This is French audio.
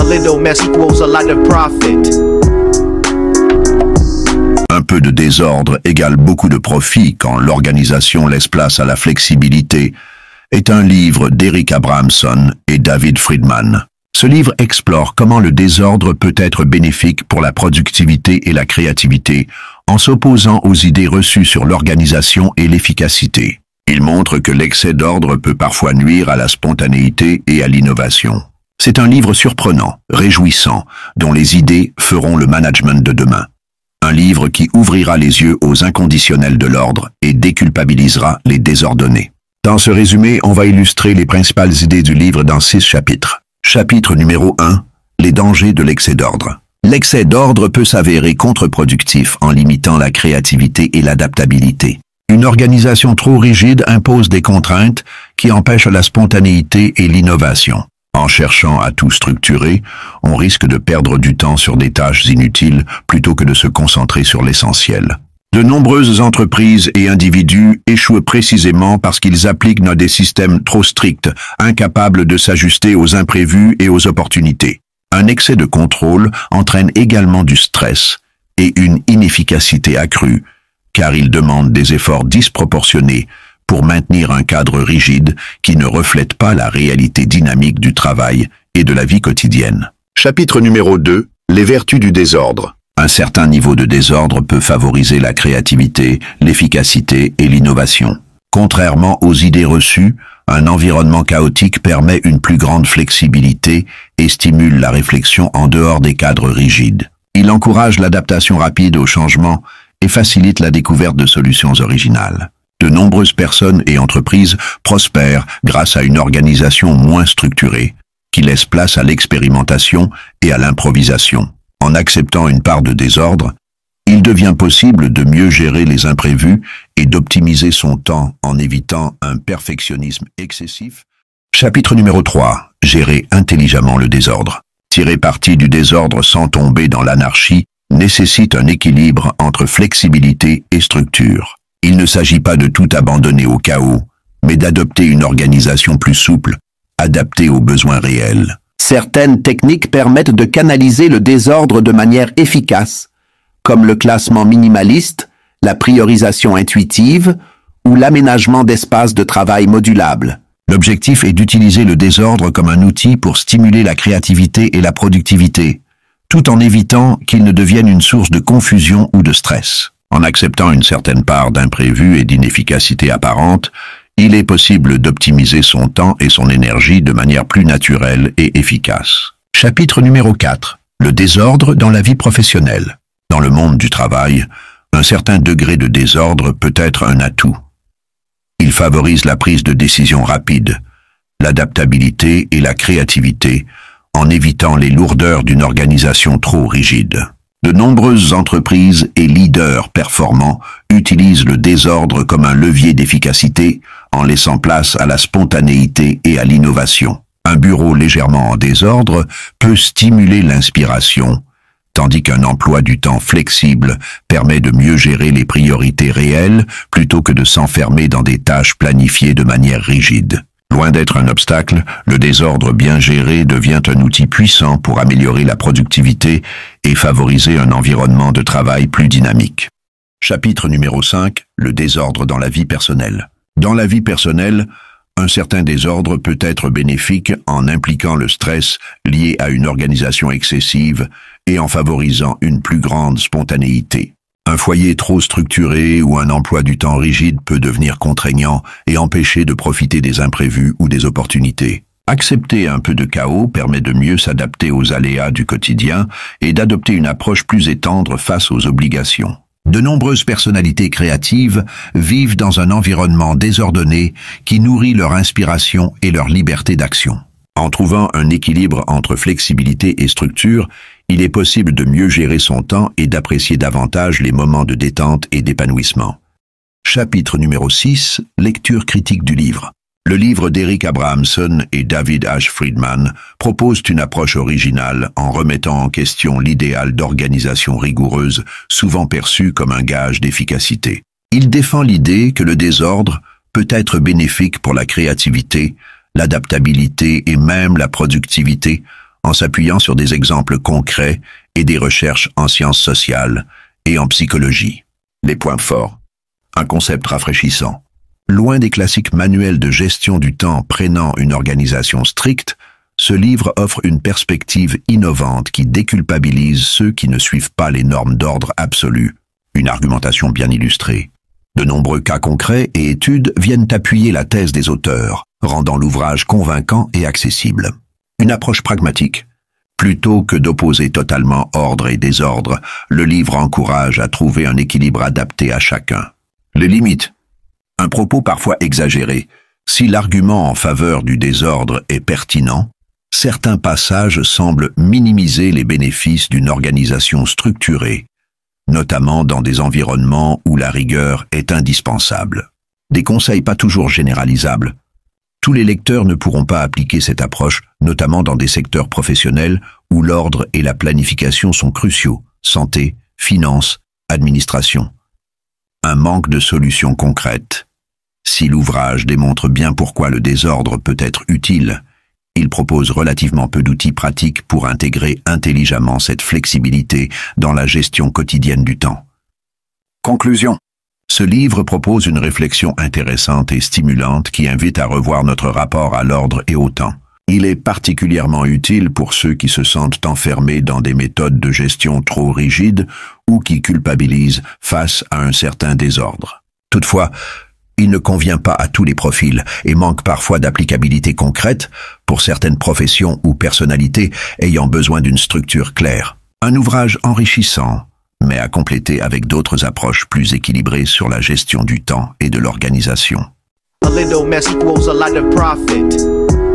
little mess equals a lot of profit. Un peu de désordre égale beaucoup de profit quand l'organisation laisse place à la flexibilité est un livre d'Eric Abramson et David Friedman. Ce livre explore comment le désordre peut être bénéfique pour la productivité et la créativité en s'opposant aux idées reçues sur l'organisation et l'efficacité. Il montre que l'excès d'ordre peut parfois nuire à la spontanéité et à l'innovation. C'est un livre surprenant, réjouissant, dont les idées feront le management de demain. Un livre qui ouvrira les yeux aux inconditionnels de l'ordre et déculpabilisera les désordonnés. Dans ce résumé, on va illustrer les principales idées du livre dans 6 chapitres. Chapitre numéro 1. Les dangers de l'excès d'ordre. L'excès d'ordre peut s'avérer contre-productif en limitant la créativité et l'adaptabilité. Une organisation trop rigide impose des contraintes qui empêchent la spontanéité et l'innovation. En cherchant à tout structurer, on risque de perdre du temps sur des tâches inutiles plutôt que de se concentrer sur l'essentiel. De nombreuses entreprises et individus échouent précisément parce qu'ils appliquent des systèmes trop stricts, incapables de s'ajuster aux imprévus et aux opportunités. Un excès de contrôle entraîne également du stress et une inefficacité accrue, car il demande des efforts disproportionnés pour maintenir un cadre rigide qui ne reflète pas la réalité dynamique du travail et de la vie quotidienne. Chapitre numéro 2. Les vertus du désordre. Un certain niveau de désordre peut favoriser la créativité, l'efficacité et l'innovation. Contrairement aux idées reçues, un environnement chaotique permet une plus grande flexibilité et stimule la réflexion en dehors des cadres rigides. Il encourage l'adaptation rapide aux changements et facilite la découverte de solutions originales. De nombreuses personnes et entreprises prospèrent grâce à une organisation moins structurée, qui laisse place à l'expérimentation et à l'improvisation. En acceptant une part de désordre, il devient possible de mieux gérer les imprévus et d'optimiser son temps en évitant un perfectionnisme excessif. Chapitre numéro 3. Gérer intelligemment le désordre. Tirer parti du désordre sans tomber dans l'anarchie nécessite un équilibre entre flexibilité et structure. Il ne s'agit pas de tout abandonner au chaos, mais d'adopter une organisation plus souple, adaptée aux besoins réels. Certaines techniques permettent de canaliser le désordre de manière efficace, comme le classement minimaliste, la priorisation intuitive ou l'aménagement d'espaces de travail modulables. L'objectif est d'utiliser le désordre comme un outil pour stimuler la créativité et la productivité, tout en évitant qu'il ne devienne une source de confusion ou de stress. En acceptant une certaine part d'imprévu et d'inefficacité apparente, il est possible d'optimiser son temps et son énergie de manière plus naturelle et efficace. Chapitre numéro 4. Le désordre dans la vie professionnelle. Dans le monde du travail, un certain degré de désordre peut être un atout. Il favorise la prise de décision rapide, l'adaptabilité et la créativité, en évitant les lourdeurs d'une organisation trop rigide. De nombreuses entreprises et leaders performants utilisent le désordre comme un levier d'efficacité en laissant place à la spontanéité et à l'innovation. Un bureau légèrement en désordre peut stimuler l'inspiration, tandis qu'un emploi du temps flexible permet de mieux gérer les priorités réelles plutôt que de s'enfermer dans des tâches planifiées de manière rigide. Loin d'être un obstacle, le désordre bien géré devient un outil puissant pour améliorer la productivité et favoriser un environnement de travail plus dynamique. Chapitre numéro 5. Le désordre dans la vie personnelle. Dans la vie personnelle, un certain désordre peut être bénéfique en impliquant le stress lié à une organisation excessive et en favorisant une plus grande spontanéité. Un foyer trop structuré ou un emploi du temps rigide peut devenir contraignant et empêcher de profiter des imprévus ou des opportunités. Accepter un peu de chaos permet de mieux s'adapter aux aléas du quotidien et d'adopter une approche plus étendre face aux obligations. De nombreuses personnalités créatives vivent dans un environnement désordonné qui nourrit leur inspiration et leur liberté d'action. En trouvant un équilibre entre flexibilité et structure, il est possible de mieux gérer son temps et d'apprécier davantage les moments de détente et d'épanouissement. Chapitre numéro 6. Lecture critique du livre. Le livre d'Eric Abramson et David H. Friedman propose une approche originale en remettant en question l'idéal d'organisation rigoureuse, souvent perçu comme un gage d'efficacité. Il défend l'idée que le désordre peut être bénéfique pour la créativité, l'adaptabilité et même la productivité, en s'appuyant sur des exemples concrets et des recherches en sciences sociales et en psychologie. Les points forts. Un concept rafraîchissant. Loin des classiques manuels de gestion du temps prônant une organisation stricte, ce livre offre une perspective innovante qui déculpabilise ceux qui ne suivent pas les normes d'ordre absolu. Une argumentation bien illustrée. De nombreux cas concrets et études viennent appuyer la thèse des auteurs, rendant l'ouvrage convaincant et accessible. Une approche pragmatique. Plutôt que d'opposer totalement ordre et désordre, le livre encourage à trouver un équilibre adapté à chacun. Les limites. Un propos parfois exagéré. Si l'argument en faveur du désordre est pertinent, certains passages semblent minimiser les bénéfices d'une organisation structurée, notamment dans des environnements où la rigueur est indispensable. Des conseils pas toujours généralisables. Tous les lecteurs ne pourront pas appliquer cette approche, notamment dans des secteurs professionnels où l'ordre et la planification sont cruciaux, santé, finances, administration. Un manque de solutions concrètes. Si l'ouvrage démontre bien pourquoi le désordre peut être utile, il propose relativement peu d'outils pratiques pour intégrer intelligemment cette flexibilité dans la gestion quotidienne du temps. Conclusion. Ce livre propose une réflexion intéressante et stimulante qui invite à revoir notre rapport à l'ordre et au temps. Il est particulièrement utile pour ceux qui se sentent enfermés dans des méthodes de gestion trop rigides ou qui culpabilisent face à un certain désordre. Toutefois, il ne convient pas à tous les profils et manque parfois d'applicabilité concrète pour certaines professions ou personnalités ayant besoin d'une structure claire. Un ouvrage enrichissant, mais à compléter avec d'autres approches plus équilibrées sur la gestion du temps et de l'organisation. A little mess equals a lot of profit.